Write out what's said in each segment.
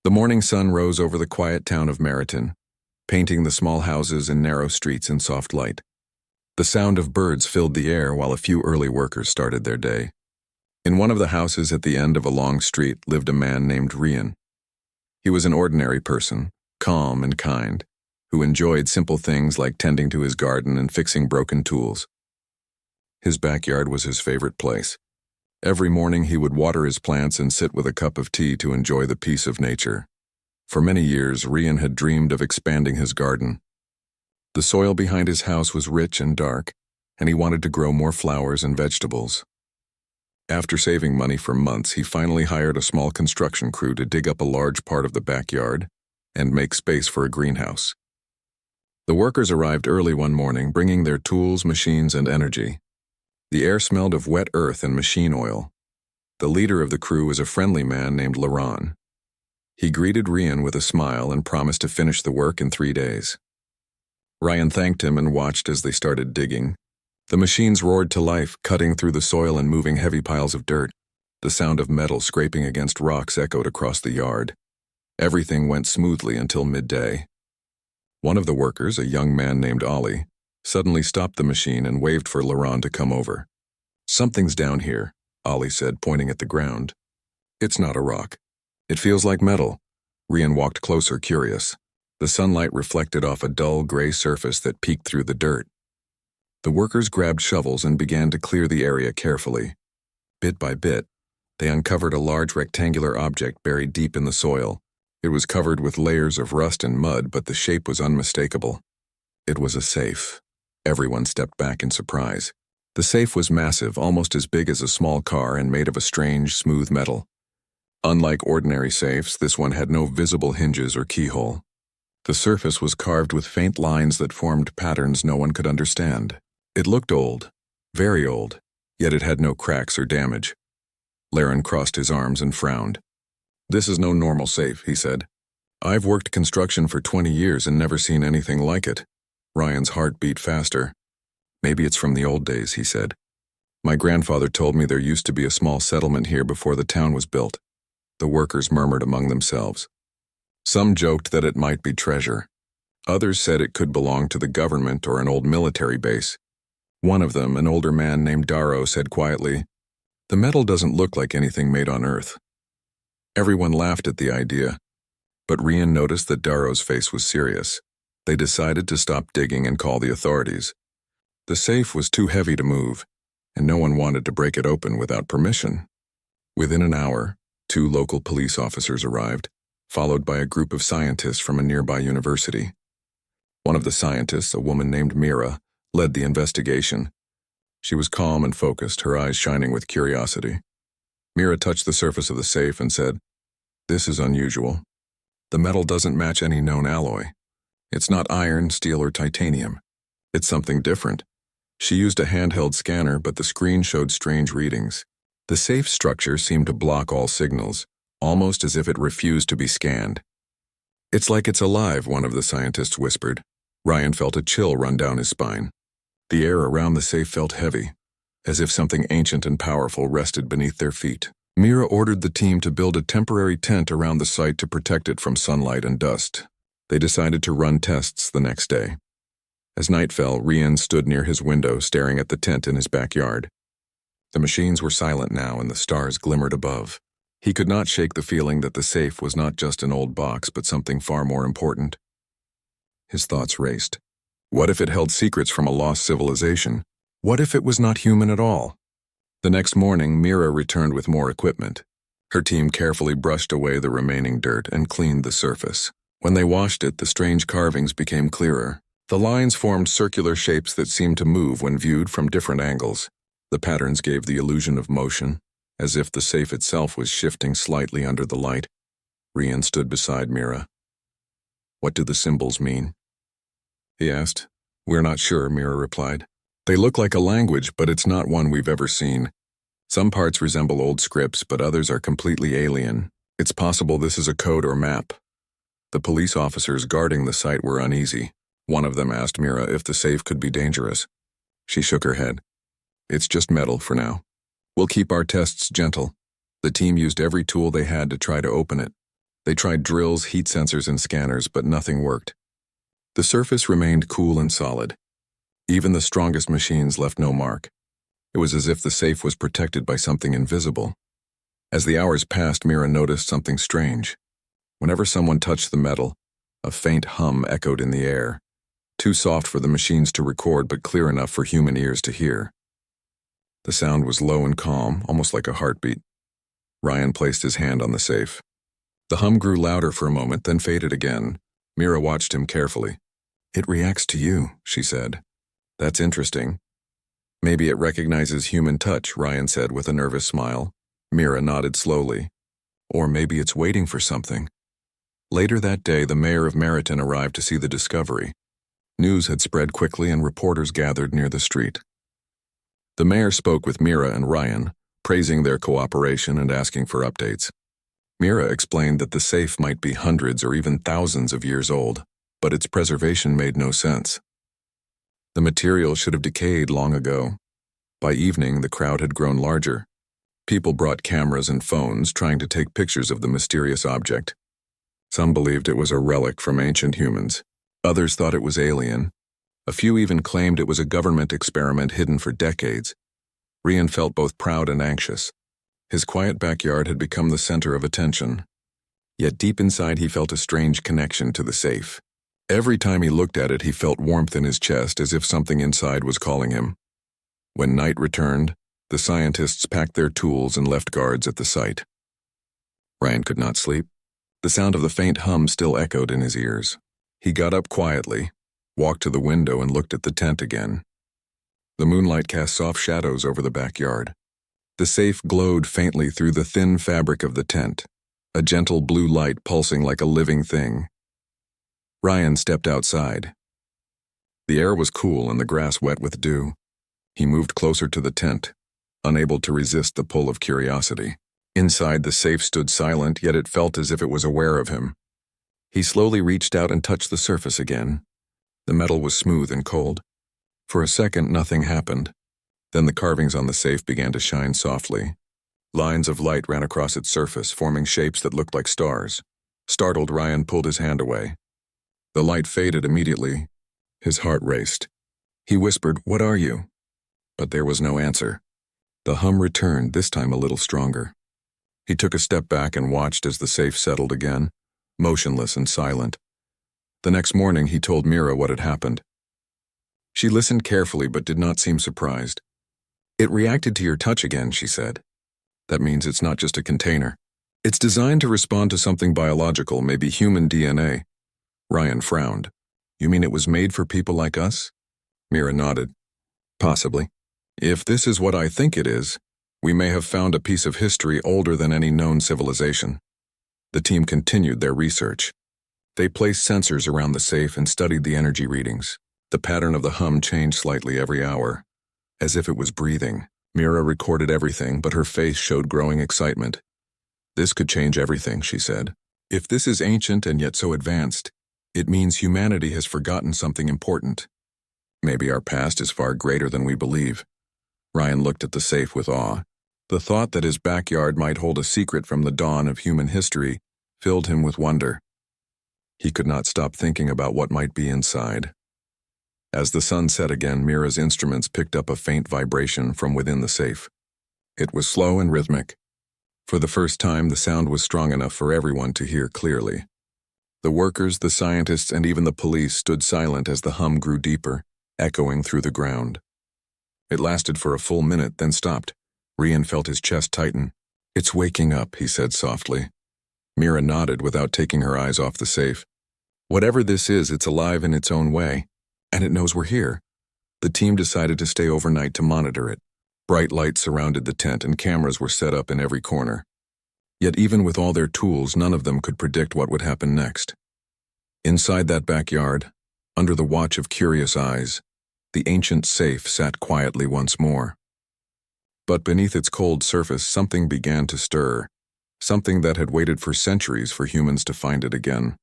The morning sun rose over the quiet town of Meriton, painting the small houses and narrow streets in soft light. The sound of birds filled the air while a few early workers started their day. In one of the houses at the end of a long street lived a man named Rian. He was an ordinary person, calm and kind, who enjoyed simple things like tending to his garden and fixing broken tools. His backyard was his favorite place. Every morning he would water his plants and sit with a cup of tea to enjoy the peace of nature. For many years, Rian had dreamed of expanding his garden. The soil behind his house was rich and dark, and he wanted to grow more flowers and vegetables. After saving money for months, he finally hired a small construction crew to dig up a large part of the backyard and make space for a greenhouse. The workers arrived early one morning, bringing their tools, machines, and energy. The air smelled of wet earth and machine oil. The leader of the crew was a friendly man named Laurent. He greeted Rian with a smile and promised to finish the work in 3 days. Rian thanked him and watched as they started digging. The machines roared to life, cutting through the soil and moving heavy piles of dirt. The sound of metal scraping against rocks echoed across the yard. Everything went smoothly until midday. One of the workers, a young man named Ollie, suddenly stopped the machine and waved for Laurent to come over. "Something's down here," Ollie said, pointing at the ground. "It's not a rock. It feels like metal." Rian walked closer, curious. The sunlight reflected off a dull gray surface that peeked through the dirt. The workers grabbed shovels and began to clear the area carefully. Bit by bit, they uncovered a large rectangular object buried deep in the soil. It was covered with layers of rust and mud, but the shape was unmistakable. It was a safe. Everyone stepped back in surprise. The safe was massive, almost as big as a small car, and made of a strange, smooth metal. Unlike ordinary safes, this one had no visible hinges or keyhole. The surface was carved with faint lines that formed patterns no one could understand. It looked old, very old, yet it had no cracks or damage. Laren crossed his arms and frowned. "This is no normal safe," he said. "I've worked construction for 20 years and never seen anything like it." Ryan's heart beat faster. "Maybe it's from the old days," he said. "My grandfather told me there used to be a small settlement here before the town was built." The workers murmured among themselves. Some joked that it might be treasure. Others said it could belong to the government or an old military base. One of them, an older man named Darrow, said quietly, "The metal doesn't look like anything made on Earth." Everyone laughed at the idea, but Rian noticed that Darrow's face was serious. They decided to stop digging and call the authorities. The safe was too heavy to move, and no one wanted to break it open without permission. Within an hour, 2 local police officers arrived, followed by a group of scientists from a nearby university. One of the scientists, a woman named Mira, led the investigation. She was calm and focused, her eyes shining with curiosity. Mira touched the surface of the safe and said, "This is unusual. The metal doesn't match any known alloy. It's not iron, steel, or titanium. It's something different." She used a handheld scanner, but the screen showed strange readings. The safe structure seemed to block all signals, almost as if it refused to be scanned. "It's like it's alive," one of the scientists whispered. Ryan felt a chill run down his spine. The air around the safe felt heavy, as if something ancient and powerful rested beneath their feet. Mira ordered the team to build a temporary tent around the site to protect it from sunlight and dust. They decided to run tests the next day. As night fell, Rian stood near his window, staring at the tent in his backyard. The machines were silent now, and the stars glimmered above. He could not shake the feeling that the safe was not just an old box, but something far more important. His thoughts raced. What if it held secrets from a lost civilization? What if it was not human at all? The next morning, Mira returned with more equipment. Her team carefully brushed away the remaining dirt and cleaned the surface. When they washed it, the strange carvings became clearer. The lines formed circular shapes that seemed to move when viewed from different angles. The patterns gave the illusion of motion, as if the safe itself was shifting slightly under the light. Rian stood beside Mira. "What do the symbols mean?" he asked. "We're not sure," Mira replied. "They look like a language, but it's not one we've ever seen. Some parts resemble old scripts, but others are completely alien. It's possible this is a code or map." The police officers guarding the site were uneasy. One of them asked Mira if the safe could be dangerous. She shook her head. "It's just metal for now. We'll keep our tests gentle." The team used every tool they had to try to open it. They tried drills, heat sensors, and scanners, but nothing worked. The surface remained cool and solid. Even the strongest machines left no mark. It was as if the safe was protected by something invisible. As the hours passed, Mira noticed something strange. Whenever someone touched the metal, a faint hum echoed in the air, too soft for the machines to record but clear enough for human ears to hear. The sound was low and calm, almost like a heartbeat. Ryan placed his hand on the safe. The hum grew louder for a moment, then faded again. Mira watched him carefully. "It reacts to you," she said. "That's interesting." "Maybe it recognizes human touch," Ryan said with a nervous smile. Mira nodded slowly. "Or maybe it's waiting for something." Later that day, the mayor of Meriton arrived to see the discovery. News had spread quickly and reporters gathered near the street. The mayor spoke with Mira and Ryan, praising their cooperation and asking for updates. Mira explained that the safe might be hundreds or even thousands of years old, but its preservation made no sense. The material should have decayed long ago. By evening, the crowd had grown larger. People brought cameras and phones, trying to take pictures of the mysterious object. Some believed it was a relic from ancient humans. Others thought it was alien. A few even claimed it was a government experiment hidden for decades. Ryan felt both proud and anxious. His quiet backyard had become the center of attention. Yet deep inside he felt a strange connection to the safe. Every time he looked at it, he felt warmth in his chest, as if something inside was calling him. When night returned, the scientists packed their tools and left guards at the site. Ryan could not sleep. The sound of the faint hum still echoed in his ears. He got up quietly, walked to the window, and looked at the tent again. The moonlight cast soft shadows over the backyard. The safe glowed faintly through the thin fabric of the tent, a gentle blue light pulsing like a living thing. Ryan stepped outside. The air was cool and the grass wet with dew. He moved closer to the tent, unable to resist the pull of curiosity. Inside, the safe stood silent, yet it felt as if it was aware of him. He slowly reached out and touched the surface again. The metal was smooth and cold. For a second, nothing happened. Then the carvings on the safe began to shine softly. Lines of light ran across its surface, forming shapes that looked like stars. Startled, Ryan pulled his hand away. The light faded immediately. His heart raced. He whispered, "What are you?" But there was no answer. The hum returned, this time a little stronger. He took a step back and watched as the safe settled again, motionless and silent. The next morning, he told Mira what had happened. She listened carefully but did not seem surprised. "It reacted to your touch again," she said. "That means it's not just a container. It's designed to respond to something biological, maybe human DNA." Ryan frowned. "You mean it was made for people like us?" Mira nodded. "Possibly. If this is what I think it is, we may have found a piece of history older than any known civilization." The team continued their research. They placed sensors around the safe and studied the energy readings. The pattern of the hum changed slightly every hour, as if it was breathing. Mira recorded everything, but her face showed growing excitement. "This could change everything," she said. "If this is ancient and yet so advanced, it means humanity has forgotten something important. Maybe our past is far greater than we believe." Ryan looked at the safe with awe. The thought that his backyard might hold a secret from the dawn of human history filled him with wonder. He could not stop thinking about what might be inside. As the sun set again, Mira's instruments picked up a faint vibration from within the safe. It was slow and rhythmic. For the first time, the sound was strong enough for everyone to hear clearly. The workers, the scientists, and even the police stood silent as the hum grew deeper, echoing through the ground. It lasted for a full minute, then stopped. Ryan felt his chest tighten. "It's waking up," he said softly. Mira nodded without taking her eyes off the safe. "Whatever this is, it's alive in its own way, and it knows we're here." The team decided to stay overnight to monitor it. Bright lights surrounded the tent and cameras were set up in every corner. Yet even with all their tools, none of them could predict what would happen next. Inside that backyard, under the watch of curious eyes, the ancient safe sat quietly once more. But beneath its cold surface, something began to stir, something that had waited for centuries for humans to find it again.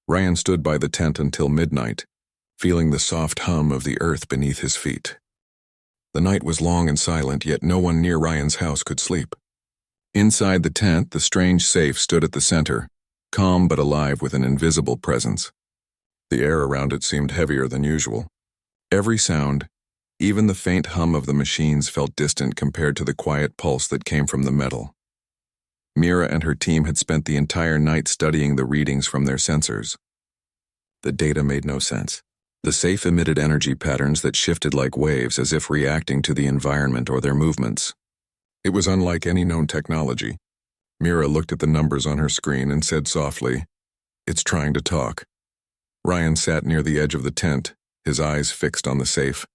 Ryan stood by the tent until midnight, feeling the soft hum of the earth beneath his feet. The night was long and silent, yet no one near Ryan's house could sleep. Inside the tent, the strange safe stood at the center, calm but alive with an invisible presence. The air around it seemed heavier than usual. Every sound, even the faint hum of the machines, felt distant compared to the quiet pulse that came from the metal. Mira and her team had spent the entire night studying the readings from their sensors. The data made no sense. The safe emitted energy patterns that shifted like waves, as if reacting to the environment or their movements. It was unlike any known technology. Mira looked at the numbers on her screen and said softly, "It's trying to talk." Ryan sat near the edge of the tent, his eyes fixed on the safe.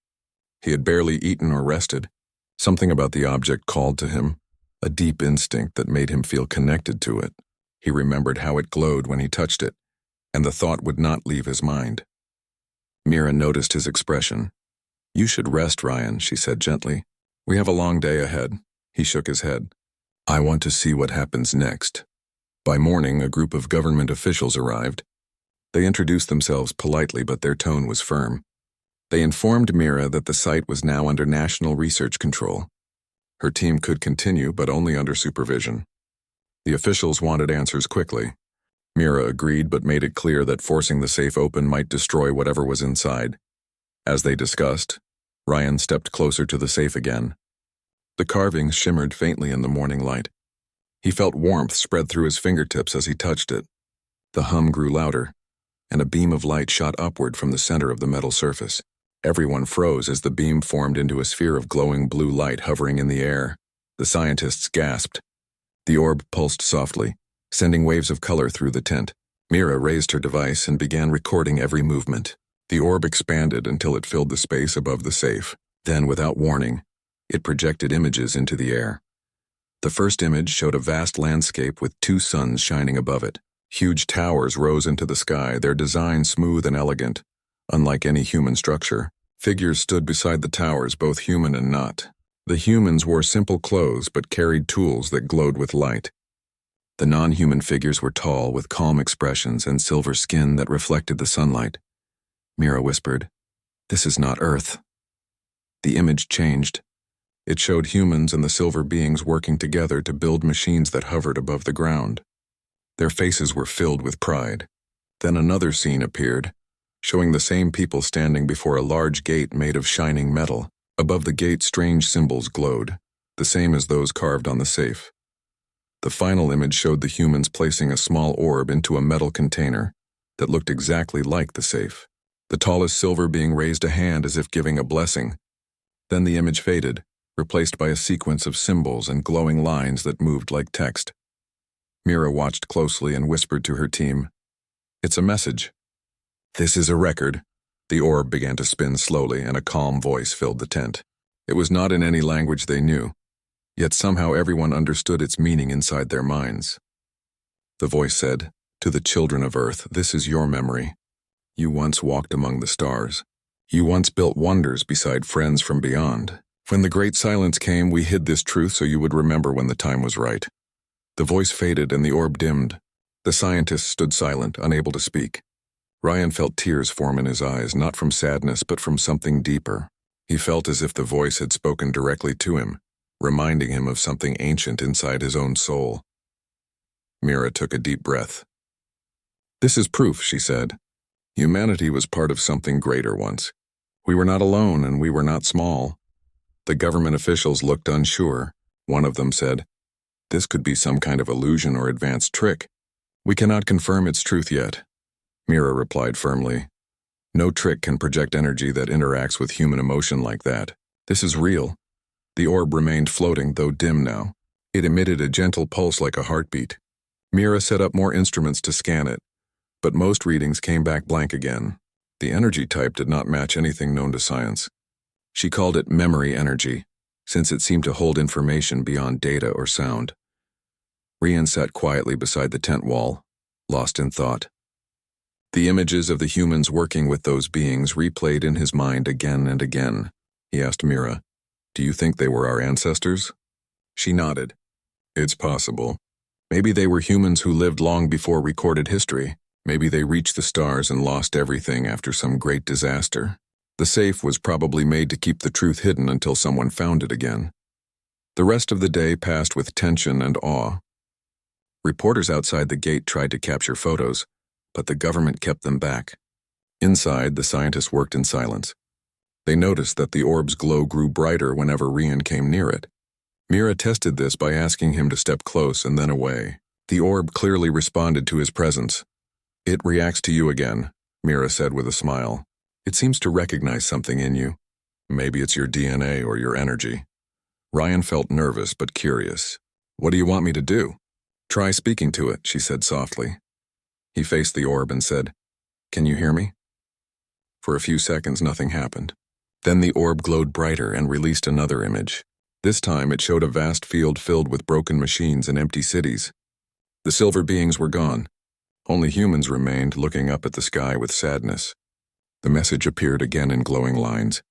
He had barely eaten or rested. Something about the object called to him, a deep instinct that made him feel connected to it. He remembered how it glowed when he touched it, and the thought would not leave his mind. Mira noticed his expression. "You should rest, Ryan," she said gently. "We have a long day ahead." He shook his head. "I want to see what happens next." By morning, a group of government officials arrived. They introduced themselves politely, but their tone was firm. They informed Mira that the site was now under national research control. Her team could continue, but only under supervision. The officials wanted answers quickly. Mira agreed, but made it clear that forcing the safe open might destroy whatever was inside. As they discussed, Ryan stepped closer to the safe again. The carvings shimmered faintly in the morning light. He felt warmth spread through his fingertips as he touched it. The hum grew louder, and a beam of light shot upward from the center of the metal surface. Everyone froze as the beam formed into a sphere of glowing blue light hovering in the air. The scientists gasped. The orb pulsed softly, sending waves of color through the tent. Mira raised her device and began recording every movement. The orb expanded until it filled the space above the safe. Then, without warning, it projected images into the air. The first image showed a vast landscape with two suns shining above it. Huge towers rose into the sky, their design smooth and elegant. Unlike any human structure, figures stood beside the towers, both human and not. The humans wore simple clothes but carried tools that glowed with light. The non-human figures were tall, with calm expressions and silver skin that reflected the sunlight. Mira whispered, "This is not Earth." The image changed. It showed humans and the silver beings working together to build machines that hovered above the ground. Their faces were filled with pride. Then another scene appeared, showing the same people standing before a large gate made of shining metal. Above the gate, strange symbols glowed, the same as those carved on the safe. The final image showed the humans placing a small orb into a metal container that looked exactly like the safe. The tallest silver being raised a hand as if giving a blessing. Then the image faded, replaced by a sequence of symbols and glowing lines that moved like text. Mira watched closely and whispered to her team, "It's a message." "This is a record." The orb began to spin slowly, and a calm voice filled the tent. It was not in any language they knew, yet somehow everyone understood its meaning inside their minds. The voice said, "To the children of Earth, this is your memory. You once walked among the stars. You once built wonders beside friends from beyond. When the great silence came, we hid this truth so you would remember when the time was right." The voice faded and the orb dimmed. The scientists stood silent, unable to speak. Ryan felt tears form in his eyes, not from sadness but from something deeper. He felt as if the voice had spoken directly to him, reminding him of something ancient inside his own soul. Mira took a deep breath. "This is proof," she said. "Humanity was part of something greater once. We were not alone and we were not small." The government officials looked unsure. One of them said, "This could be some kind of illusion or advanced trick. We cannot confirm its truth yet." Mira replied firmly, "No trick can project energy that interacts with human emotion like that. This is real." The orb remained floating, though dim now. It emitted a gentle pulse like a heartbeat. Mira set up more instruments to scan it, but most readings came back blank again. The energy type did not match anything known to science. She called it memory energy, since it seemed to hold information beyond data or sound. Ryan sat quietly beside the tent wall, lost in thought. The images of the humans working with those beings replayed in his mind again and again. He asked Mira, "Do you think they were our ancestors?" She nodded. "It's possible. Maybe they were humans who lived long before recorded history. Maybe they reached the stars and lost everything after some great disaster. The safe was probably made to keep the truth hidden until someone found it again." The rest of the day passed with tension and awe. Reporters outside the gate tried to capture photos, but the government kept them back. Inside, the scientists worked in silence. They noticed that the orb's glow grew brighter whenever Rian came near it. Mira tested this by asking him to step close and then away. The orb clearly responded to his presence. "It reacts to you again," Mira said with a smile. "It seems to recognize something in you. Maybe it's your DNA or your energy." Ryan felt nervous but curious. "What do you want me to do?" "Try speaking to it," she said softly. He faced the orb and said, "Can you hear me?" For a few seconds, nothing happened. Then the orb glowed brighter and released another image. This time, it showed a vast field filled with broken machines and empty cities. The silver beings were gone. Only humans remained, looking up at the sky with sadness. The message appeared again in glowing lines.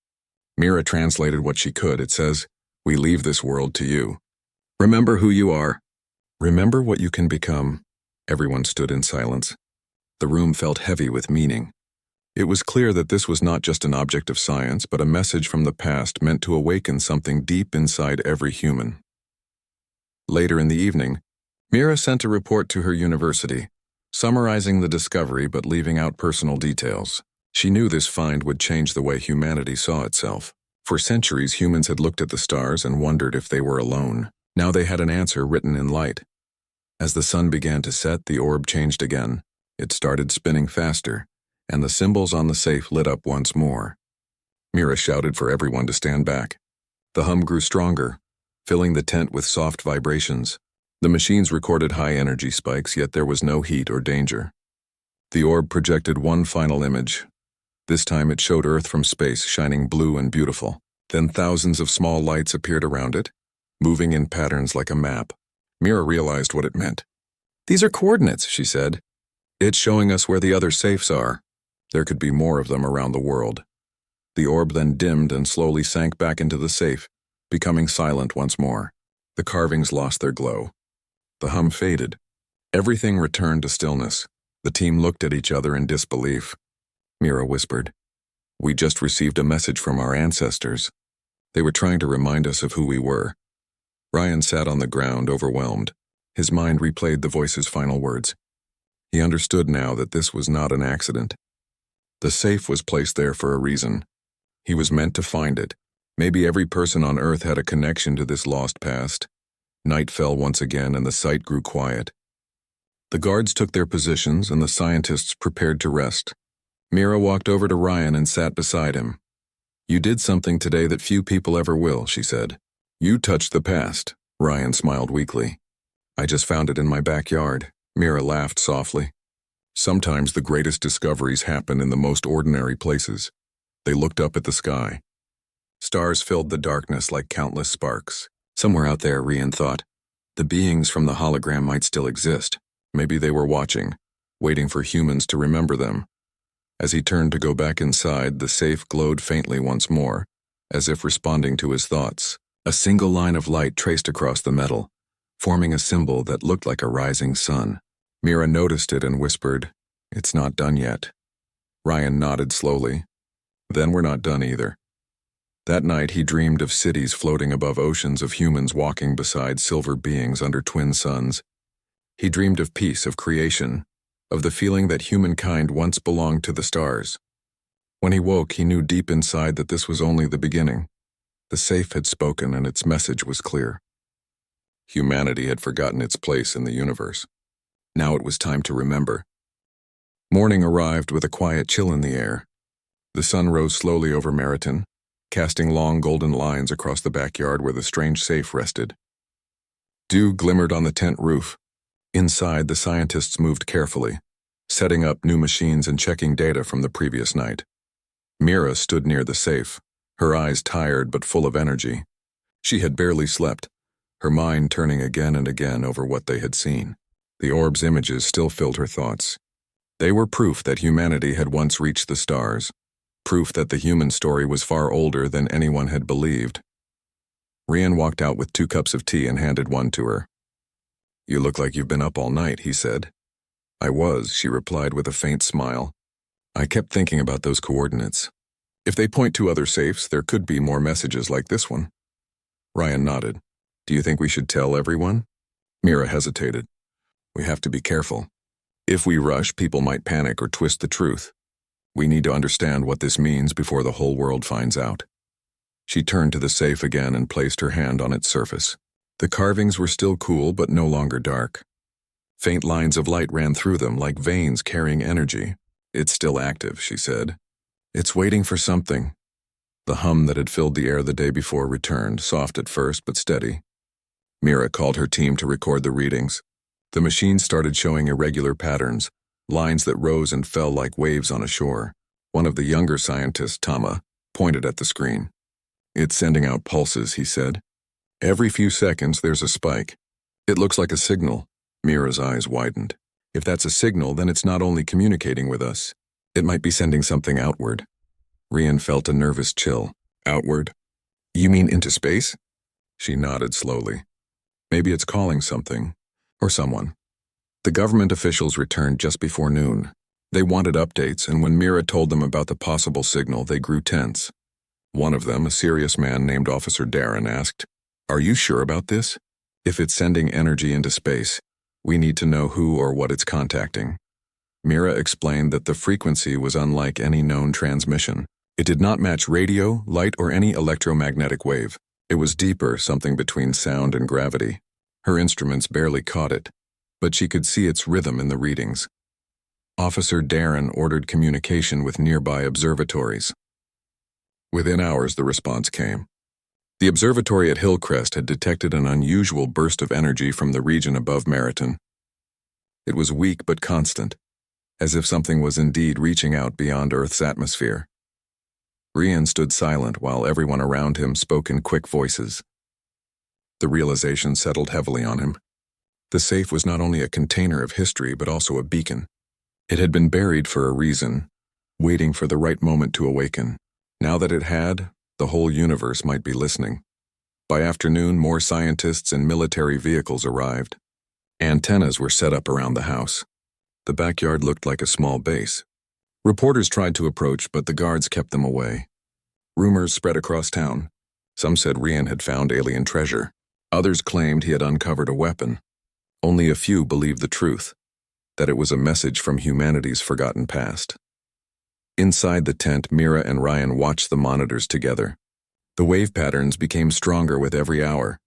Mira translated what she could. It says, "We leave this world to you. Remember who you are. Remember what you can become." Everyone stood in silence. The room felt heavy with meaning. It was clear that this was not just an object of science, but a message from the past meant to awaken something deep inside every human. Later in the evening, Mira sent a report to her university, summarizing the discovery but leaving out personal details. She knew this find would change the way humanity saw itself. For centuries, humans had looked at the stars and wondered if they were alone. Now they had an answer written in light. As the sun began to set, the orb changed again. It started spinning faster, and the symbols on the safe lit up once more. Mira shouted for everyone to stand back. The hum grew stronger, filling the tent with soft vibrations. The machines recorded high energy spikes, yet there was no heat or danger. The orb projected one final image. This time it showed Earth from space, shining blue and beautiful. Then thousands of small lights appeared around it, moving in patterns like a map. Mira realized what it meant. "These are coordinates," she said. "It's showing us where the other safes are. There could be more of them around the world." The orb then dimmed and slowly sank back into the safe, becoming silent once more. The carvings lost their glow. The hum faded. Everything returned to stillness. The team looked at each other in disbelief. Mira whispered, "We just received a message from our ancestors. They were trying to remind us of who we were." Ryan sat on the ground, overwhelmed. His mind replayed the voice's final words. He understood now that this was not an accident. The safe was placed there for a reason. He was meant to find it. Maybe every person on Earth had a connection to this lost past. Night fell once again and the site grew quiet. The guards took their positions and the scientists prepared to rest. Mira walked over to Ryan and sat beside him. "You did something today that few people ever will," she said. "You touched the past." Ryan smiled weakly. "I just found it in my backyard." Mira laughed softly. Sometimes the greatest discoveries happen in the most ordinary places. They looked up at the sky. Stars filled the darkness like countless sparks. Somewhere out there, Ryan thought, the beings from the hologram might still exist. Maybe they were watching, waiting for humans to remember them. As he turned to go back inside, the safe glowed faintly once more, as if responding to his thoughts. A single line of light traced across the metal, forming a symbol that looked like a rising sun. Mira noticed it and whispered, "It's not done yet." Ryan nodded slowly. "Then we're not done either." That night he dreamed of cities floating above oceans, of humans walking beside silver beings under twin suns. He dreamed of peace, of creation, of the feeling that humankind once belonged to the stars. When he woke, he knew deep inside that this was only the beginning. The safe had spoken and its message was clear. Humanity had forgotten its place in the universe. Now it was time to remember. Morning arrived with a quiet chill in the air. The sun rose slowly over Meriton, casting long golden lines across the backyard where the strange safe rested. Dew glimmered on the tent roof. Inside, the scientists moved carefully, setting up new machines and checking data from the previous night. Mira stood near the safe, her eyes tired but full of energy. She had barely slept, her mind turning again and again over what they had seen. The orb's images still filled her thoughts. They were proof that humanity had once reached the stars, proof that the human story was far older than anyone had believed. Rian walked out with 2 cups of tea and handed one to her. "You look like you've been up all night," he said. "I was," she replied with a faint smile. "I kept thinking about those coordinates. If they point to other safes, there could be more messages like this one." Ryan nodded. "Do you think we should tell everyone?" Mira hesitated. We have to be careful. If we rush, people might panic or twist the truth. We need to understand what this means before the whole world finds out. She turned to the safe again and placed her hand on its surface. The carvings were still cool but no longer dark. Faint lines of light ran through them like veins carrying energy. It's still active, she said. It's waiting for something. The hum that had filled the air the day before returned, soft at first but steady. Mira called her team to record the readings. The machine started showing irregular patterns, lines that rose and fell like waves on a shore. One of the younger scientists, Tama, pointed at the screen. It's sending out pulses, he said. Every few seconds there's a spike. It looks like a signal. Mira's eyes widened. If that's a signal, then it's not only communicating with us. It might be sending something outward. Rian felt a nervous chill. Outward? You mean into space? She nodded slowly. Maybe it's calling something. Or someone. The government officials returned just before noon. They wanted updates, and when Mira told them about the possible signal, they grew tense. One of them, a serious man named Officer Darren, asked, "Are you sure about this? If it's sending energy into space, we need to know who or what it's contacting." Mira explained that the frequency was unlike any known transmission. It did not match radio, light, or any electromagnetic wave. It was deeper, something between sound and gravity. Her instruments barely caught it, but she could see its rhythm in the readings. Officer Darren ordered communication with nearby observatories. Within hours, the response came. The observatory at Hillcrest had detected an unusual burst of energy from the region above Meriton. It was weak but constant, as if something was indeed reaching out beyond Earth's atmosphere. Rian stood silent while everyone around him spoke in quick voices. The realization settled heavily on him. The safe was not only a container of history but also a beacon. It had been buried for a reason, waiting for the right moment to awaken. Now that it had, the whole universe might be listening. By afternoon, more scientists and military vehicles arrived. Antennas were set up around the house. The backyard looked like a small base. Reporters tried to approach, but the guards kept them away. Rumors spread across town. Some said Rian had found alien treasure. Others claimed he had uncovered a weapon. Only a few believed the truth, that it was a message from humanity's forgotten past. Inside the tent, Mira and Ryan watched the monitors together. The wave patterns became stronger with every hour.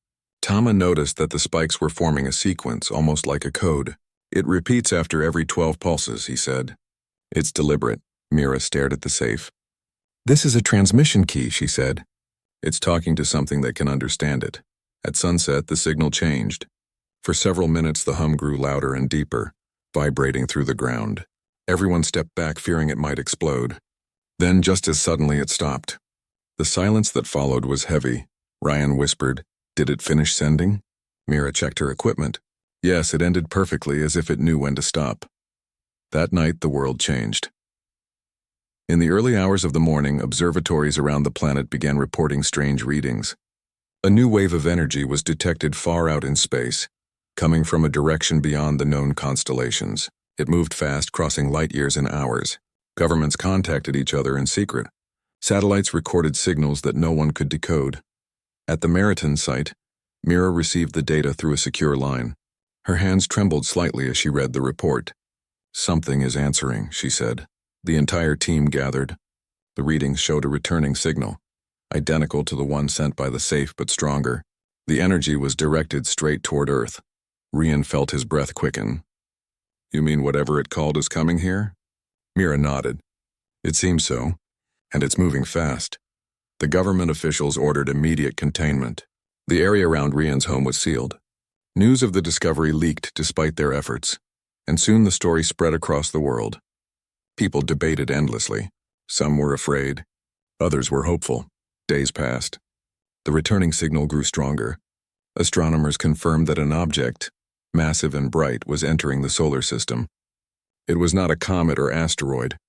Tama noticed that the spikes were forming a sequence, almost like a code. It repeats after every 12 pulses, he said. It's deliberate. Mira stared at the safe. This is a transmission key, she said. It's talking to something that can understand it. At sunset, the signal changed. For several minutes, the hum grew louder and deeper, vibrating through the ground. Everyone stepped back, fearing it might explode. Then, just as suddenly, it stopped. The silence that followed was heavy. Ryan whispered, "Did it finish sending?" Mira checked her equipment. Yes, it ended perfectly, as if it knew when to stop. That night, the world changed. In the early hours of the morning, observatories around the planet began reporting strange readings. A new wave of energy was detected far out in space, coming from a direction beyond the known constellations. It moved fast, crossing light years in hours. Governments contacted each other in secret. Satellites recorded signals that no one could decode. At the Meriton site, Mira received the data through a secure line. Her hands trembled slightly as she read the report. "Something is answering," she said. The entire team gathered. The readings showed a returning signal, identical to the one sent by the safe but stronger. The energy was directed straight toward Earth. Rian felt his breath quicken. "You mean whatever it called is coming here?" Mira nodded. "It seems so, and it's moving fast." The government officials ordered immediate containment. The area around Rian's home was sealed. News of the discovery leaked despite their efforts, and soon the story spread across the world. People debated endlessly. Some were afraid. Others were hopeful. Days passed. The returning signal grew stronger. Astronomers confirmed that an object, massive and bright, was entering the solar system. It was not a comet or asteroid.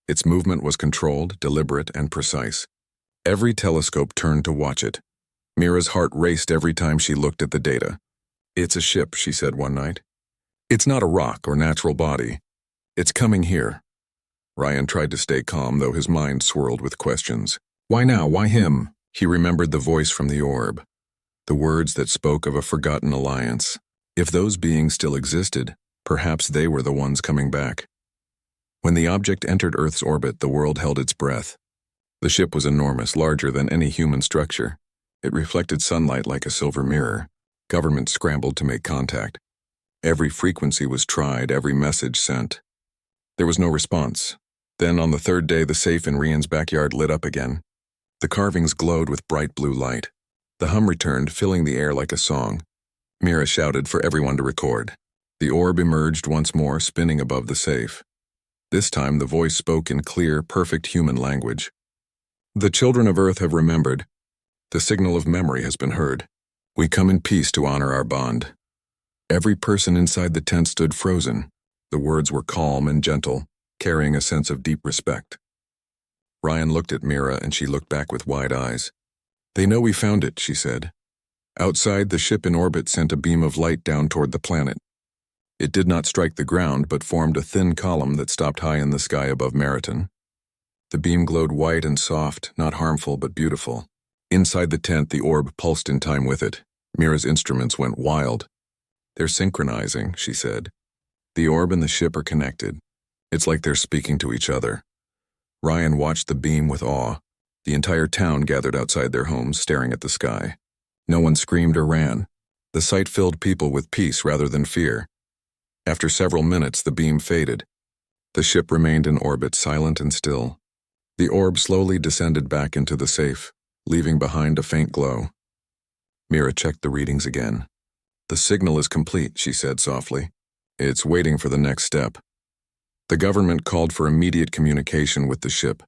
Its movement was controlled, deliberate, and precise. Every telescope turned to watch it. Mira's heart raced every time she looked at the data. "It's a ship," she said one night. "It's not a rock or natural body. It's coming here." Ryan tried to stay calm, though his mind swirled with questions. Why now? Why him? He remembered the voice from the orb, the words that spoke of a forgotten alliance. If those beings still existed, perhaps they were the ones coming back. When the object entered Earth's orbit, the world held its breath. The ship was enormous, larger than any human structure. It reflected sunlight like a silver mirror. Governments scrambled to make contact. Every frequency was tried, every message sent. There was no response. Then, on the third day, the safe in Rian's backyard lit up again. The carvings glowed with bright blue light. The hum returned, filling the air like a song. Mira shouted for everyone to record. The orb emerged once more, spinning above the safe. This time, the voice spoke in clear, perfect human language. The children of Earth have remembered. The signal of memory has been heard. We come in peace to honor our bond. Every person inside the tent stood frozen. The words were calm and gentle, carrying a sense of deep respect. Ryan looked at Mira and she looked back with wide eyes. They know we found it, she said. Outside, the ship in orbit sent a beam of light down toward the planet. It did not strike the ground, but formed a thin column that stopped high in the sky above Meriton. The beam glowed white and soft, not harmful but beautiful. Inside the tent, the orb pulsed in time with it. Mira's instruments went wild. They're synchronizing, she said. The orb and the ship are connected. It's like they're speaking to each other. Ryan watched the beam with awe. The entire town gathered outside their homes, staring at the sky. No one screamed or ran. The sight filled people with peace rather than fear. After several minutes, the beam faded. The ship remained in orbit, silent and still. The orb slowly descended back into the safe, leaving behind a faint glow. Mira checked the readings again. The signal is complete, she said softly. It's waiting for the next step. The government called for immediate communication with the ship.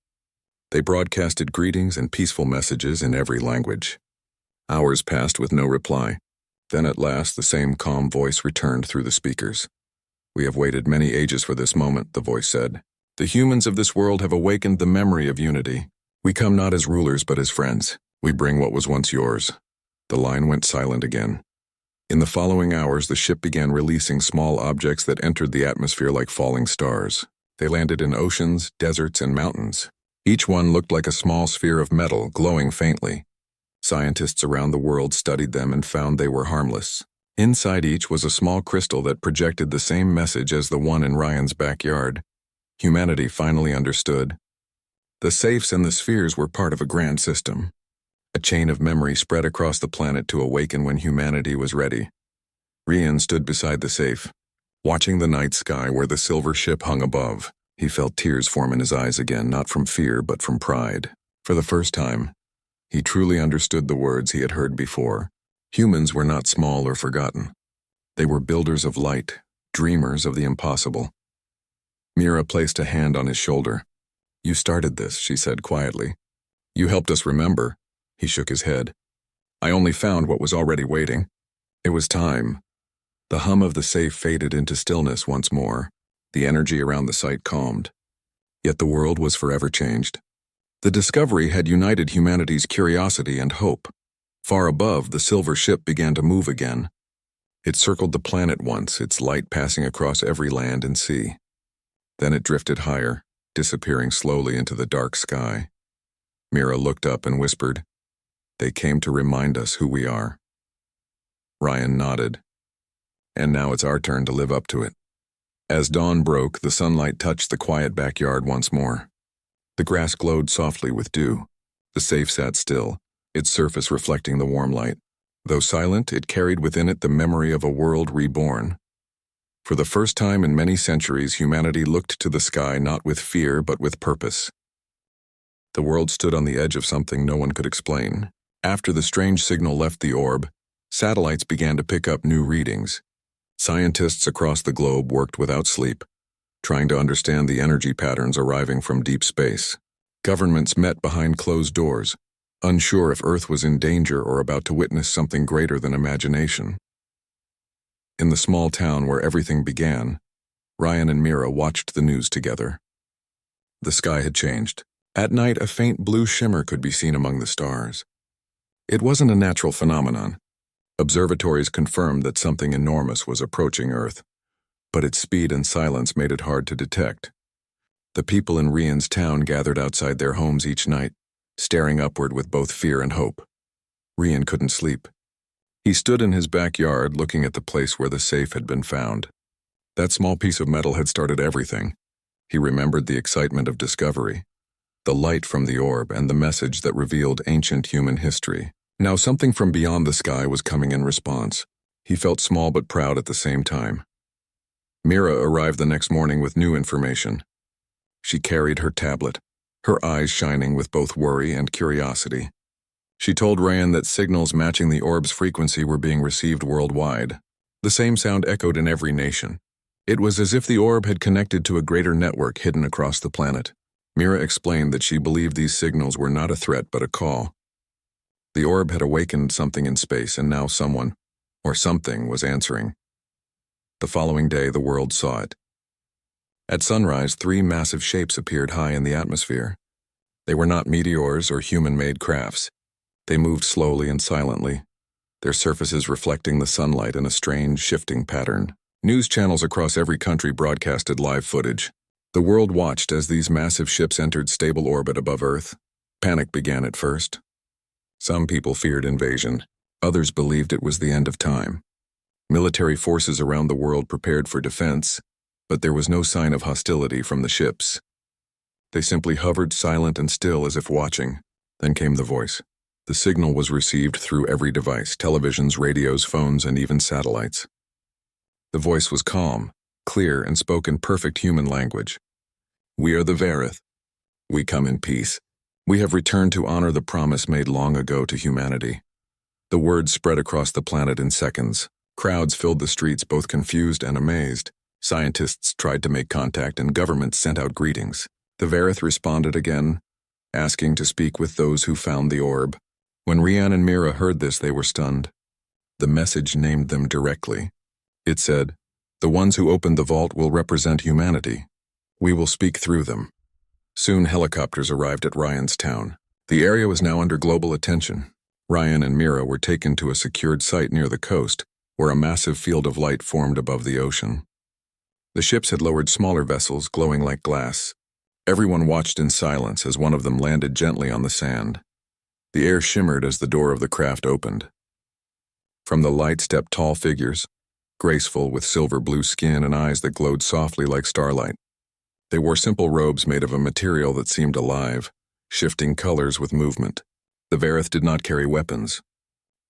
They broadcasted greetings and peaceful messages in every language. Hours passed with no reply. Then at last the same calm voice returned through the speakers. We have waited many ages for this moment, the voice said. The humans of this world have awakened the memory of unity. We come not as rulers but as friends. We bring what was once yours. The line went silent again. In the following hours, the ship began releasing small objects that entered the atmosphere like falling stars. They landed in oceans, deserts, and mountains. Each one looked like a small sphere of metal, glowing faintly. Scientists around the world studied them and found they were harmless. Inside each was a small crystal that projected the same message as the one in Ryan's backyard. Humanity finally understood. The safes and the spheres were part of a grand system. A chain of memory spread across the planet to awaken when humanity was ready. Rian stood beside the safe, watching the night sky where the silver ship hung above. He felt tears form in his eyes again, not from fear but from pride. For the first time, he truly understood the words he had heard before. Humans were not small or forgotten. They were builders of light, dreamers of the impossible. Mira placed a hand on his shoulder. You started this, she said quietly. You helped us remember. He shook his head. I only found what was already waiting. It was time. The hum of the safe faded into stillness once more. The energy around the site calmed. Yet the world was forever changed. The discovery had united humanity's curiosity and hope. Far above, the silver ship began to move again. It circled the planet once, its light passing across every land and sea. Then it drifted higher, disappearing slowly into the dark sky. Mira looked up and whispered, They came to remind us who we are. Ryan nodded. And now it's our turn to live up to it. As dawn broke, the sunlight touched the quiet backyard once more. The grass glowed softly with dew. The safe sat still, its surface reflecting the warm light. Though silent, it carried within it the memory of a world reborn. For the first time in many centuries, humanity looked to the sky not with fear but with purpose. The world stood on the edge of something no one could explain. After the strange signal left the orb, satellites began to pick up new readings. Scientists across the globe worked without sleep, trying to understand the energy patterns arriving from deep space. Governments met behind closed doors, unsure if Earth was in danger or about to witness something greater than imagination. In the small town where everything began, Ryan and Mira watched the news together. The sky had changed. At night, a faint blue shimmer could be seen among the stars. It wasn't a natural phenomenon. Observatories confirmed that something enormous was approaching Earth, but its speed and silence made it hard to detect. The people in Rian's town gathered outside their homes each night, staring upward with both fear and hope. Rian couldn't sleep. He stood in his backyard looking at the place where the safe had been found. That small piece of metal had started everything. He remembered the excitement of discovery, the light from the orb, and the message that revealed ancient human history. Now something from beyond the sky was coming in response. He felt small but proud at the same time. Mira arrived the next morning with new information. She carried her tablet, her eyes shining with both worry and curiosity. She told Ryan that signals matching the orb's frequency were being received worldwide. The same sound echoed in every nation. It was as if the orb had connected to a greater network hidden across the planet. Mira explained that she believed these signals were not a threat but a call. The orb had awakened something in space, and now someone, or something, was answering. The following day, the world saw it. At sunrise, 3 massive shapes appeared high in the atmosphere. They were not meteors or human-made crafts. They moved slowly and silently, their surfaces reflecting the sunlight in a strange, shifting pattern. News channels across every country broadcasted live footage. The world watched as these massive ships entered stable orbit above Earth. Panic began at first. Some people feared invasion. Others believed it was the end of time. Military forces around the world prepared for defense, but there was no sign of hostility from the ships. They simply hovered silent and still as if watching. Then came the voice. The signal was received through every device, televisions, radios, phones, and even satellites. The voice was calm, clear, and spoke in perfect human language. "We are the Vareth. We come in peace. We have returned to honor the promise made long ago to humanity." The words spread across the planet in seconds. Crowds filled the streets, both confused and amazed. Scientists tried to make contact, and governments sent out greetings. The Vareth responded again, asking to speak with those who found the orb. When Ryan and Mira heard this, they were stunned. The message named them directly. It said, "The ones who opened the vault will represent humanity. We will speak through them." Soon helicopters arrived at Ryan's town. The area was now under global attention. Ryan and Mira were taken to a secured site near the coast, where a massive field of light formed above the ocean. The ships had lowered smaller vessels, glowing like glass. Everyone watched in silence as one of them landed gently on the sand. The air shimmered as the door of the craft opened. From the light stepped tall figures, graceful with silver blue skin and eyes that glowed softly like starlight. They wore simple robes made of a material that seemed alive, shifting colors with movement. The Vareth did not carry weapons.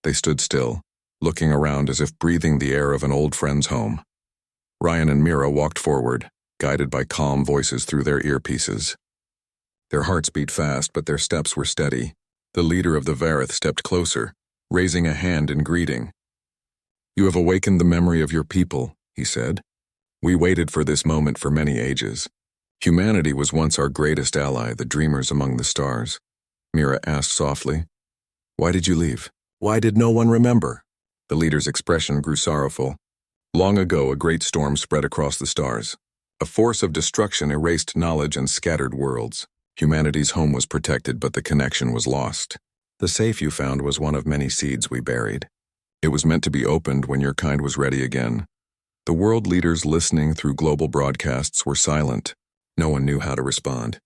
They stood still, looking around as if breathing the air of an old friend's home. Ryan and Mira walked forward, guided by calm voices through their earpieces. Their hearts beat fast, but their steps were steady. The leader of the Vareth stepped closer, raising a hand in greeting. "You have awakened the memory of your people," he said. "We waited for this moment for many ages. Humanity was once our greatest ally, the dreamers among the stars." Mira asked softly, "Why did you leave? Why did no one remember?" The leader's expression grew sorrowful. Long ago, a great storm spread across the stars. A force of destruction erased knowledge and scattered worlds. Humanity's home was protected, but the connection was lost. The safe you found was one of many seeds we buried. It was meant to be opened when your kind was ready again. The world leaders listening through global broadcasts were silent. No one knew how to respond.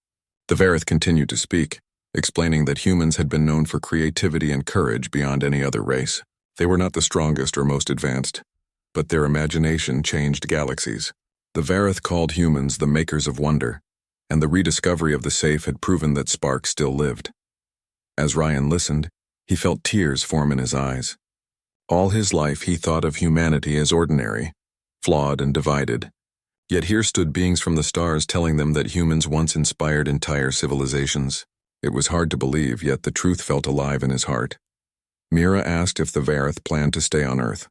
The Vareth continued to speak, explaining that humans had been known for creativity and courage beyond any other race. They were not the strongest or most advanced, but their imagination changed galaxies. The Vareth called humans the makers of wonder, and the rediscovery of the safe had proven that spark still lived. As Ryan listened, he felt tears form in his eyes. All his life he thought of humanity as ordinary, flawed and divided. Yet here stood beings from the stars telling them that humans once inspired entire civilizations. It was hard to believe, yet the truth felt alive in his heart. Mira asked if the Vareth planned to stay on Earth.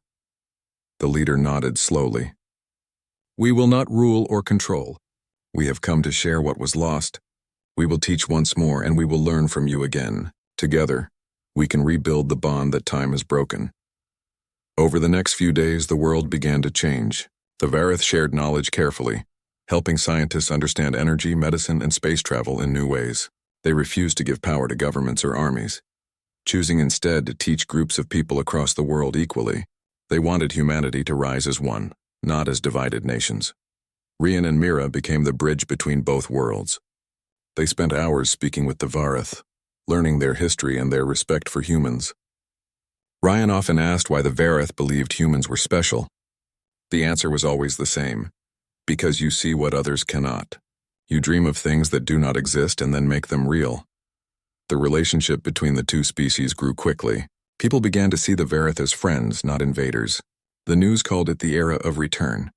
The leader nodded slowly. "We will not rule or control. We have come to share what was lost. We will teach once more, and we will learn from you again. Together, we can rebuild the bond that time has broken." Over the next few days, the world began to change. The Vareth shared knowledge carefully, helping scientists understand energy, medicine, and space travel in new ways. They refused to give power to governments or armies, choosing instead to teach groups of people across the world equally. They wanted humanity to rise as one, not as divided nations. Ryan and Mira became the bridge between both worlds. They spent hours speaking with the Vareth, learning their history and their respect for humans. Ryan often asked why the Vareth believed humans were special. The answer was always the same: because you see what others cannot. You dream of things that do not exist and then make them real. The relationship between the two species grew quickly. People began to see the Vareth as friends, not invaders. The news called it the era of return.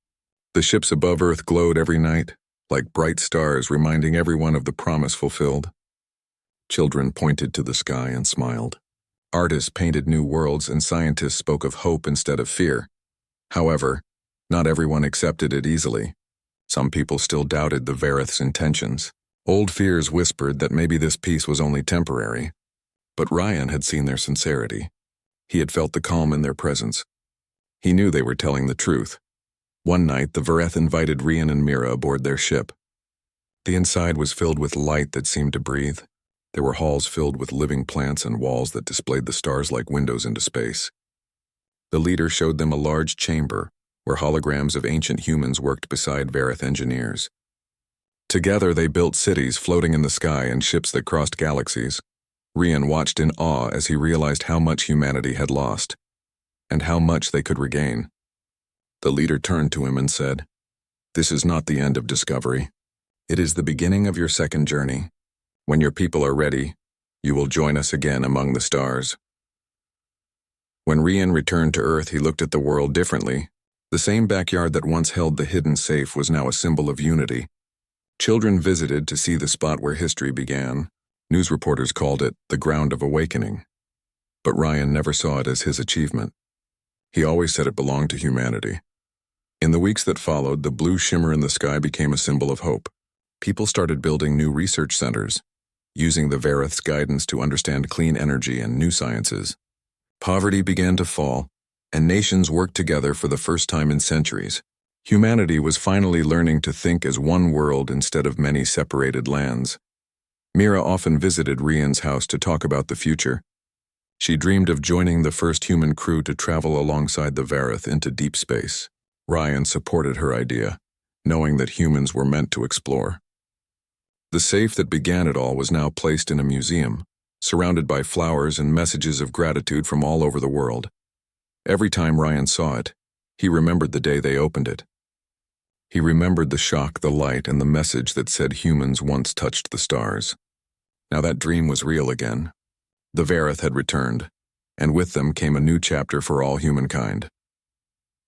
The ships above Earth glowed every night, like bright stars reminding everyone of the promise fulfilled. Children pointed to the sky and smiled. Artists painted new worlds and scientists spoke of hope instead of fear. However, not everyone accepted it easily. Some people still doubted the Vareth's intentions. Old fears whispered that maybe this peace was only temporary. But Ryan had seen their sincerity. He had felt the calm in their presence. He knew they were telling the truth. One night, the Vareth invited Ryan and Mira aboard their ship. The inside was filled with light that seemed to breathe. There were halls filled with living plants and walls that displayed the stars like windows into space. The leader showed them a large chamber where holograms of ancient humans worked beside Vareth engineers. Together they built cities floating in the sky and ships that crossed galaxies. Ryan watched in awe as he realized how much humanity had lost, and how much they could regain. The leader turned to him and said, "This is not the end of discovery. It is the beginning of your second journey. When your people are ready, you will join us again among the stars." When Ryan returned to Earth, he looked at the world differently. The same backyard that once held the hidden safe was now a symbol of unity. Children visited to see the spot where history began. News reporters called it the ground of awakening. But Ryan never saw it as his achievement. He always said it belonged to humanity. In the weeks that followed, the blue shimmer in the sky became a symbol of hope. People started building new research centers, using the Vareth's guidance to understand clean energy and new sciences. Poverty began to fall, and nations worked together for the first time in centuries. Humanity was finally learning to think as one world instead of many separated lands. Mira often visited Ryan's house to talk about the future. She dreamed of joining the first human crew to travel alongside the Vareth into deep space. Ryan supported her idea, knowing that humans were meant to explore. The safe that began it all was now placed in a museum, surrounded by flowers and messages of gratitude from all over the world. Every time Ryan saw it, he remembered the day they opened it. He remembered the shock, the light, and the message that said humans once touched the stars. Now that dream was real again. The Vareth had returned, and with them came a new chapter for all humankind.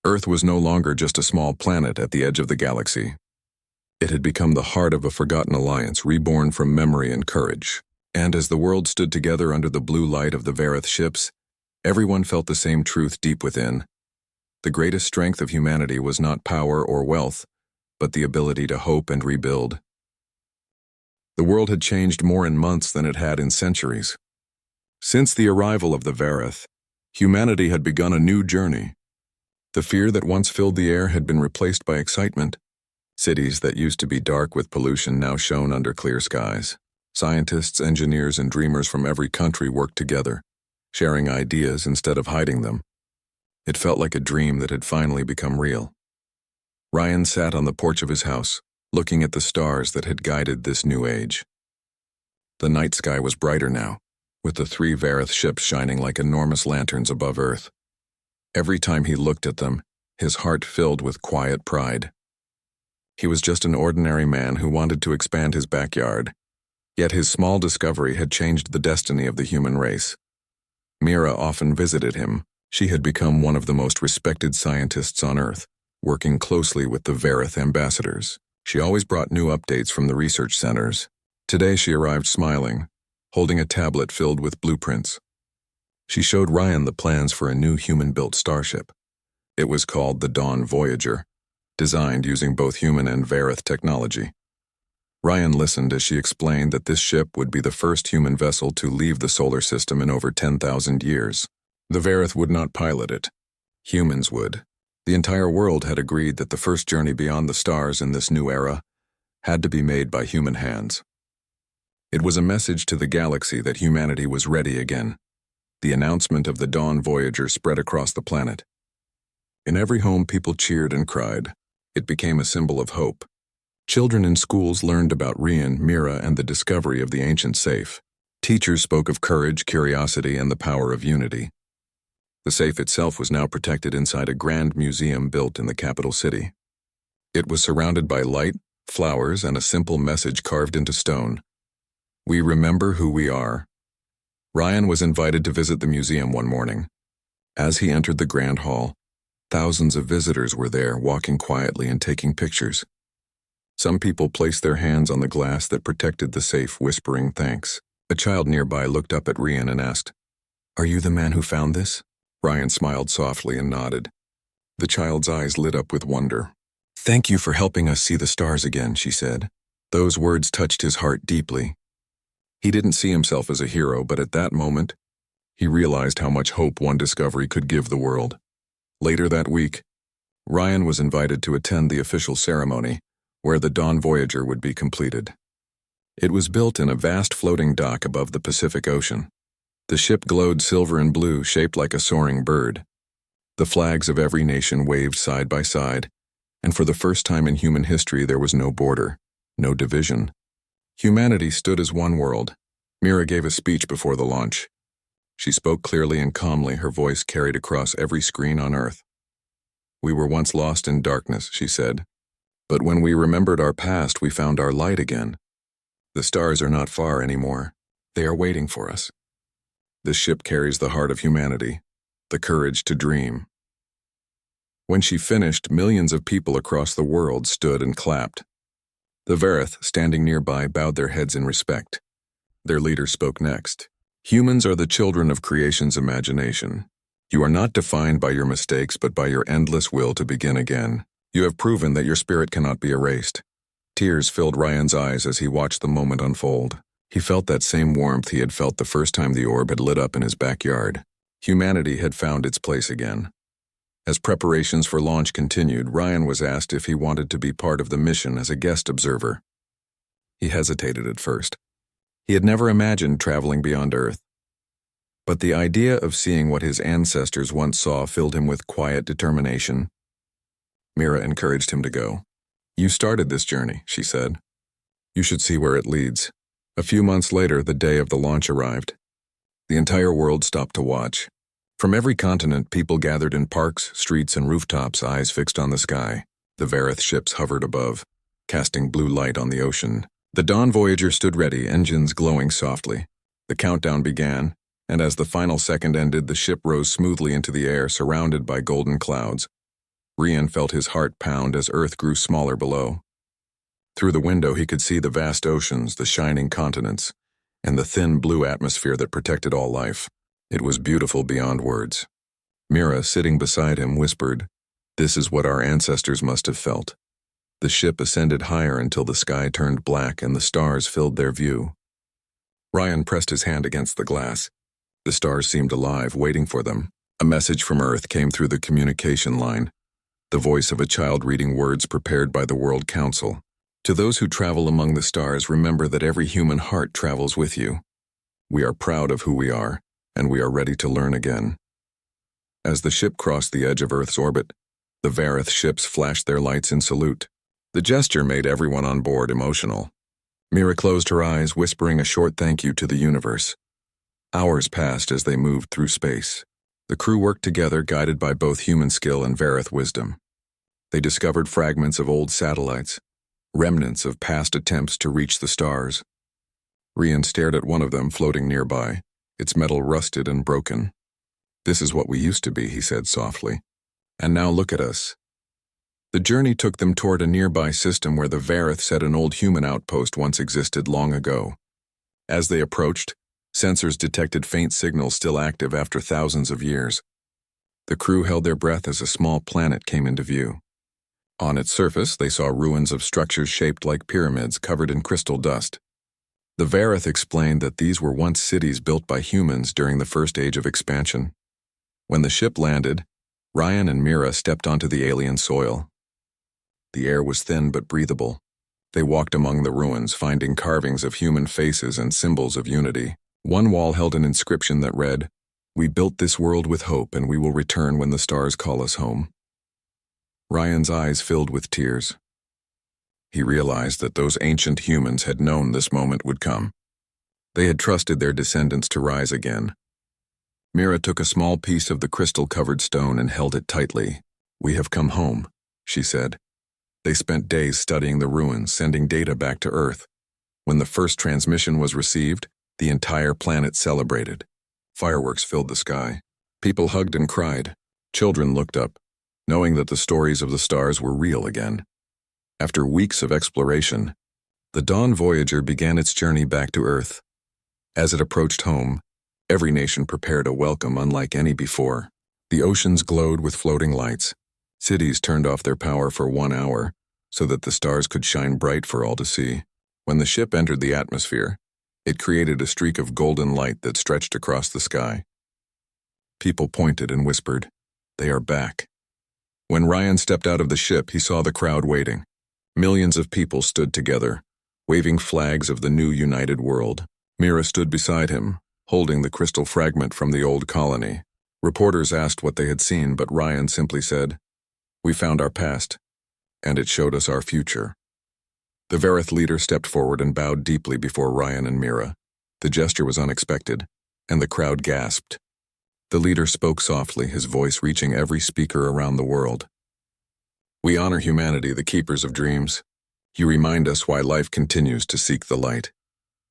Earth was no longer just a small planet at the edge of the galaxy. It had become the heart of a forgotten alliance reborn from memory and courage. And as the world stood together under the blue light of the Vareth ships, everyone felt the same truth deep within. The greatest strength of humanity was not power or wealth, but the ability to hope and rebuild. The world had changed more in months than it had in centuries. Since the arrival of the Vareth, humanity had begun a new journey. The fear that once filled the air had been replaced by excitement. Cities that used to be dark with pollution now shone under clear skies. Scientists, engineers, and dreamers from every country worked together, sharing ideas instead of hiding them. It felt like a dream that had finally become real. Ryan sat on the porch of his house, looking at the stars that had guided this new age. The night sky was brighter now, with the 3 Vareth ships shining like enormous lanterns above Earth. Every time he looked at them, his heart filled with quiet pride. He was just an ordinary man who wanted to expand his backyard, yet his small discovery had changed the destiny of the human race. Mira often visited him. She had become one of the most respected scientists on Earth, working closely with the Vareth ambassadors. She always brought new updates from the research centers. Today she arrived smiling, holding a tablet filled with blueprints. She showed Ryan the plans for a new human-built starship. It was called the Dawn Voyager, designed using both human and Vareth technology. Ryan listened as she explained that this ship would be the first human vessel to leave the solar system in over 10,000 years. The Vareth would not pilot it. Humans would. The entire world had agreed that the first journey beyond the stars in this new era had to be made by human hands. It was a message to the galaxy that humanity was ready again. The announcement of the Dawn Voyager spread across the planet. In every home, people cheered and cried. It became a symbol of hope. Children in schools learned about Ryan, Mira, and the discovery of the ancient safe. Teachers spoke of courage, curiosity, and the power of unity. The safe itself was now protected inside a grand museum built in the capital city. It was surrounded by light, flowers, and a simple message carved into stone. We remember who we are. Ryan was invited to visit the museum one morning. As he entered the grand hall, thousands of visitors were there, walking quietly and taking pictures. Some people placed their hands on the glass that protected the safe, whispering thanks. A child nearby looked up at Ryan and asked, "Are you the man who found this?" Ryan smiled softly and nodded. The child's eyes lit up with wonder. "Thank you for helping us see the stars again," she said. Those words touched his heart deeply. He didn't see himself as a hero, but at that moment, he realized how much hope one discovery could give the world. Later that week, Ryan was invited to attend the official ceremony, where the Dawn Voyager would be completed. It was built in a vast floating dock above the Pacific Ocean. The ship glowed silver and blue, shaped like a soaring bird. The flags of every nation waved side by side, and for the first time in human history there was no border, no division. Humanity stood as one world. Mira gave a speech before the launch. She spoke clearly and calmly, her voice carried across every screen on Earth. "We were once lost in darkness," she said. "But when we remembered our past, we found our light again. The stars are not far anymore. They are waiting for us. This ship carries the heart of humanity, the courage to dream." When she finished, millions of people across the world stood and clapped. The Verith, standing nearby, bowed their heads in respect. Their leader spoke next. "Humans are the children of creation's imagination. You are not defined by your mistakes, but by your endless will to begin again. You have proven that your spirit cannot be erased." Tears filled Ryan's eyes as he watched the moment unfold. He felt that same warmth he had felt the first time the orb had lit up in his backyard. Humanity had found its place again. As preparations for launch continued, Ryan was asked if he wanted to be part of the mission as a guest observer. He hesitated at first. He had never imagined traveling beyond Earth. But the idea of seeing what his ancestors once saw filled him with quiet determination. Mira encouraged him to go. "You started this journey," she said. "You should see where it leads." A few months later, the day of the launch arrived. The entire world stopped to watch. From every continent, people gathered in parks, streets, and rooftops, eyes fixed on the sky. The Verith ships hovered above, casting blue light on the ocean. The Dawn Voyager stood ready, engines glowing softly. The countdown began, and as the final second ended, the ship rose smoothly into the air, surrounded by golden clouds. Ryan felt his heart pound as Earth grew smaller below. Through the window, he could see the vast oceans, the shining continents, and the thin blue atmosphere that protected all life. It was beautiful beyond words. Mira, sitting beside him, whispered, "This is what our ancestors must have felt." The ship ascended higher until the sky turned black and the stars filled their view. Ryan pressed his hand against the glass. The stars seemed alive, waiting for them. A message from Earth came through the communication line, the voice of a child reading words prepared by the World Council. "To those who travel among the stars, remember that every human heart travels with you. We are proud of who we are, and we are ready to learn again." As the ship crossed the edge of Earth's orbit, the Verith ships flashed their lights in salute. The gesture made everyone on board emotional. Mira closed her eyes, whispering a short thank you to the universe. Hours passed as they moved through space. The crew worked together, guided by both human skill and Verith wisdom. They discovered fragments of old satellites, remnants of past attempts to reach the stars. Ryan stared at one of them floating nearby, its metal rusted and broken. "This is what we used to be," he said softly. "And now look at us." The journey took them toward a nearby system where the Verith said an old human outpost once existed long ago. As they approached, sensors detected faint signals still active after thousands of years. The crew held their breath as a small planet came into view. On its surface, they saw ruins of structures shaped like pyramids covered in crystal dust. The Verith explained that these were once cities built by humans during the first age of expansion. When the ship landed, Ryan and Mira stepped onto the alien soil. The air was thin but breathable. They walked among the ruins, finding carvings of human faces and symbols of unity. One wall held an inscription that read, "We built this world with hope, and we will return when the stars call us home." Ryan's eyes filled with tears. He realized that those ancient humans had known this moment would come. They had trusted their descendants to rise again. Mira took a small piece of the crystal-covered stone and held it tightly. "We have come home," she said. They spent days studying the ruins, sending data back to Earth. When the first transmission was received, the entire planet celebrated. Fireworks filled the sky. People hugged and cried. Children looked up, knowing that the stories of the stars were real again. After weeks of exploration, the Dawn Voyager began its journey back to Earth. As it approached home, every nation prepared a welcome unlike any before. The oceans glowed with floating lights. Cities turned off their power for 1 hour so that the stars could shine bright for all to see. When the ship entered the atmosphere, it created a streak of golden light that stretched across the sky. People pointed and whispered, "They are back." When Ryan stepped out of the ship, he saw the crowd waiting. Millions of people stood together, waving flags of the new united world. Mira stood beside him, holding the crystal fragment from the old colony. Reporters asked what they had seen, but Ryan simply said, "We found our past, and it showed us our future." The Verith leader stepped forward and bowed deeply before Ryan and Mira. The gesture was unexpected, and the crowd gasped. The leader spoke softly, his voice reaching every speaker around the world. "We honor humanity, the keepers of dreams. You remind us why life continues to seek the light."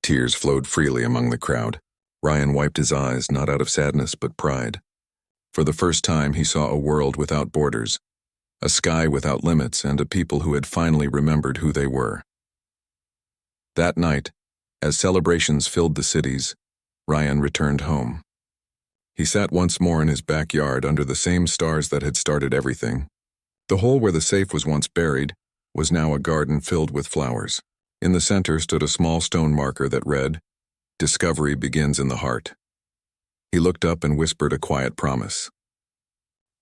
Tears flowed freely among the crowd. Ryan wiped his eyes, not out of sadness but pride. For the first time, he saw a world without borders, a sky without limits, and a people who had finally remembered who they were. That night, as celebrations filled the cities, Ryan returned home. He sat once more in his backyard under the same stars that had started everything. The hole where the safe was once buried was now a garden filled with flowers. In the center stood a small stone marker that read, "Discovery begins in the heart." He looked up and whispered a quiet promise.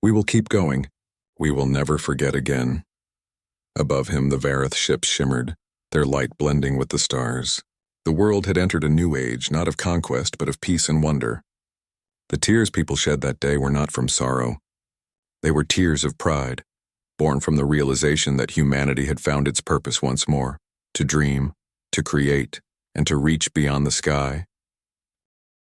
"We will keep going. We will never forget again." Above him, the Verith ships shimmered, their light blending with the stars. The world had entered a new age, not of conquest, but of peace and wonder. The tears people shed that day were not from sorrow. They were tears of pride, born from the realization that humanity had found its purpose once more, to dream, to create, and to reach beyond the sky.